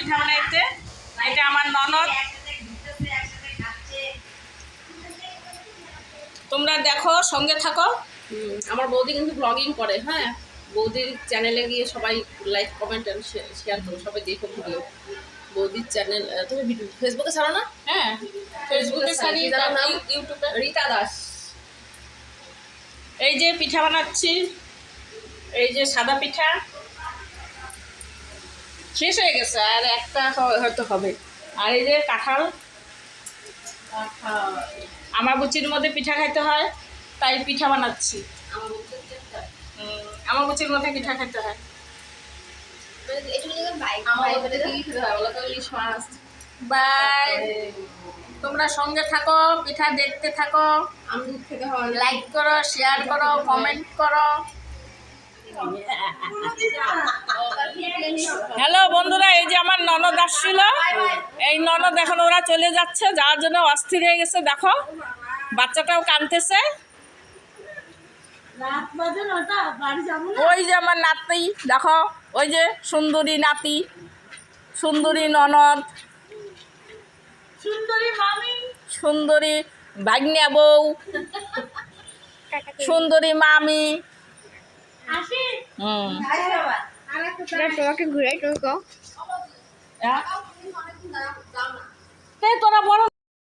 পিঠা বানাইতে। এটা আমার ননদ, তোমরা দেখো, সঙ্গে থাকো। আমার বৌদি কিন্তু ব্লগিং করে। হ্যাঁ, বৌদির চ্যানেলে গিয়ে সবাই লাইক কমেন্ট এন্ড শেয়ার করো, সবাই দেখো ভিডিও। বৌদির চ্যানেল তুমি ফেসবুকে ছাড়ো না? হ্যাঁ, ফেসবুকে ছাড়ি, ইউটিউবে রীতা দাস। এই যে পিঠা বানাচ্ছি, এই যে সাদা পিঠা শেষ হয়ে গেছে, আর একটা হয়তো হবে। আর এই যে কাঁঠাল, আমার বুচির মধ্যে পিঠা খাইতে হয়, তাই পিঠা বানাচ্ছি। আমার বুচির মধ্যে পিঠা খাইতে হয়। বাই, তোমরা সঙ্গে থাকো, পিঠা দেখতে থাকো, লাইক করো, শেয়ার করো, কমেন্ট করো। হ্যালো বন্ধুরা, এই যে আমার ননদ আসছিল, এই ননদ এখন ওরা চলে যাচ্ছে, যাওয়ার জন্য অস্থির হয়ে গেছে। দেখো, বাচ্চাটাও কাঁদতেছে। ওই যে আমার নাতি, দেখো, ওই যে সুন্দরী নাতি, সুন্দরী ননদ, সুন্দরী মামি, সুন্দরী ভাগ্নে বউ, সুন্দরী মামি। তোমাকে ঘুরে তুমি কও তোরা বড়